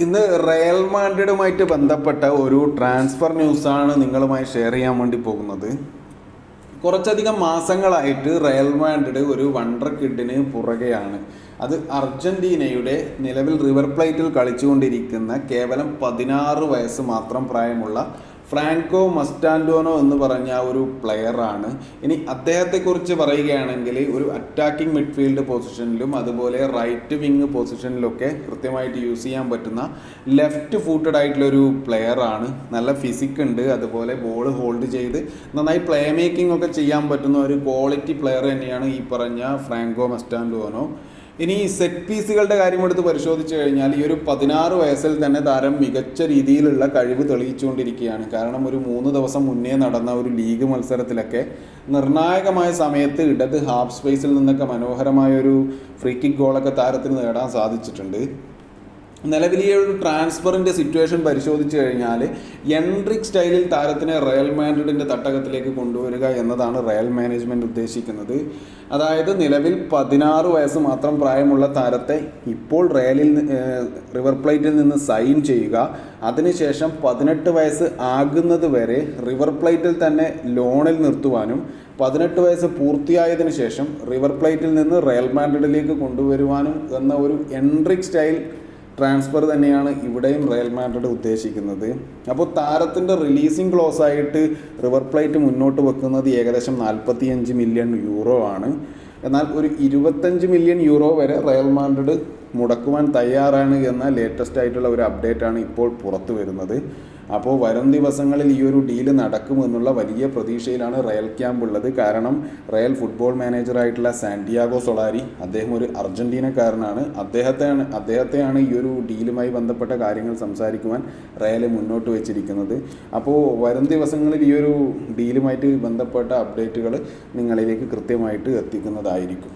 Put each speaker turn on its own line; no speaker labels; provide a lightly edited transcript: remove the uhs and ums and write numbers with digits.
ഇന്ന് റയൽ മാഡ്രിഡുമായിട്ട് ബന്ധപ്പെട്ട ഒരു ട്രാൻസ്ഫർ ന്യൂസാണ് നിങ്ങളുമായി ഷെയർ ചെയ്യാൻ വേണ്ടി പോകുന്നത്. കുറച്ചധികം മാസങ്ങളായിട്ട് റയൽ മാഡ്രിഡ് ഒരു വണ്ടർ കിഡിന് പുറകെയാണ്. അത് അർജന്റീനയുടെ നിലവിൽ റിവർ പ്ലേറ്റിൽ കളിച്ചുകൊണ്ടിരിക്കുന്ന കേവലം 16 വയസ്സ് മാത്രം പ്രായമുള്ള ഫ്രാങ്കോ മസ്റ്റാൻഡോനോ എന്ന് പറഞ്ഞ ഒരു പ്ലെയറാണ്. ഇനി അദ്ദേഹത്തെക്കുറിച്ച് പറയുകയാണെങ്കിൽ ഒരു അറ്റാക്കിംഗ് മിഡ്ഫീൽഡ് പൊസിഷനിലും അതുപോലെ റൈറ്റ് വിങ് പൊസിഷനിലൊക്കെ കൃത്യമായിട്ട് യൂസ് ചെയ്യാൻ പറ്റുന്ന ലെഫ്റ്റ് ഫൂട്ടഡ് ആയിട്ടുള്ളൊരു പ്ലെയറാണ്. നല്ല ഫിസിക് ഉണ്ട്, അതുപോലെ ബോൾ ഹോൾഡ് ചെയ്ത് നന്നായി പ്ലേ മേക്കിംഗ് ഒക്കെ ചെയ്യാൻ പറ്റുന്ന ഒരു ക്വാളിറ്റി പ്ലെയർ തന്നെയാണ് ഈ പറഞ്ഞ ഫ്രാങ്കോ മസ്റ്റാൻഡോനോ. ഇനി സെറ്റ് പീസുകളുടെ കാര്യം എടുത്ത് പരിശോധിച്ച് കഴിഞ്ഞാൽ ഈ ഒരു 16 വയസ്സിൽ തന്നെ താരം മികച്ച രീതിയിലുള്ള കഴിവ് തെളിയിച്ചുകൊണ്ടിരിക്കുകയാണ്. കാരണം ഒരു 3 ദിവസം മുന്നേ നടന്ന ഒരു ലീഗ് മത്സരത്തിലൊക്കെ നിർണായകമായ സമയത്ത് ഇടത് ഹാഫ് സ്പേസിൽ നിന്നൊക്കെ മനോഹരമായ ഒരു ഫ്രീ കിക്ക് ഗോളൊക്കെ താരത്തിന് നേടാൻ സാധിച്ചിട്ടുണ്ട്. നിലവിൽ ഈ ഒരു ട്രാൻസ്ഫറിൻ്റെ സിറ്റുവേഷൻ പരിശോധിച്ച് കഴിഞ്ഞാൽ എൻട്രിക് സ്റ്റൈലിൽ താരത്തിനെ റയൽ മാഡ്രിഡിൻ്റെ തട്ടകത്തിലേക്ക് കൊണ്ടുവരിക എന്നതാണ് റയൽ മാനേജ്മെൻറ്റ് ഉദ്ദേശിക്കുന്നത്. അതായത് നിലവിൽ 16 വയസ്സ് മാത്രം പ്രായമുള്ള താരത്തെ ഇപ്പോൾ റിവർ പ്ലേറ്റിൽ നിന്ന് സൈൻ ചെയ്യുക, അതിനുശേഷം 18 വയസ്സ് ആകുന്നത് വരെ റിവർ പ്ലേറ്റിൽ തന്നെ ലോണിൽ നിർത്തുവാനും 18 വയസ്സ് പൂർത്തിയായതിനു ശേഷം റിവർ പ്ലേറ്റിൽ നിന്ന് റയൽ മാഡ്രിഡിലേക്ക് കൊണ്ടുവരുവാനും എന്ന ഒരു എൻട്രിക് സ്റ്റൈൽ ട്രാൻസ്ഫർ തന്നെയാണ് ഇവിടെയും റയൽ മാഡ്രിഡ് ഉദ്ദേശിക്കുന്നത്. അപ്പോൾ താരത്തിൻ്റെ റിലീസിങ് ക്ലോസ് ആയിട്ട് റിവർ പ്ലേറ്റ് മുന്നോട്ട് വെക്കുന്നത് ഏകദേശം 45 മില്യൺ യൂറോ ആണ്. എന്നാൽ ഒരു 25 മില്യൺ യൂറോ വരെ റയൽ മാഡ്രിഡ് മുടക്കുവാൻ തയ്യാറാണ് എന്ന ലേറ്റസ്റ്റ് ആയിട്ടുള്ള ഒരു അപ്ഡേറ്റാണ് ഇപ്പോൾ പുറത്തു വരുന്നത്. അപ്പോൾ വരും ദിവസങ്ങളിൽ ഈ ഒരു ഡീല് നടക്കുമെന്നുള്ള വലിയ പ്രതീക്ഷയിലാണ് റയൽ ക്യാമ്പ് ഉള്ളത്. കാരണം റയൽ ഫുട്ബോൾ മാനേജറായിട്ടുള്ള സാന്റിയാഗോ സൊളാരി, അദ്ദേഹം ഒരു അർജന്റീനക്കാരനാണ്. അദ്ദേഹത്തെയാണ് ഈ ഒരു ഡീലുമായി ബന്ധപ്പെട്ട കാര്യങ്ങൾ സംസാരിക്കുവാൻ റയൽ മുന്നോട്ട് വെച്ചിരിക്കുന്നത്. അപ്പോൾ വരും ദിവസങ്ങളിൽ ഈ ഒരു ഡീലുമായിട്ട് ബന്ധപ്പെട്ട അപ്ഡേറ്റുകൾ നിങ്ങളിലേക്ക് കൃത്യമായിട്ട് എത്തിക്കുന്നതായിരിക്കും.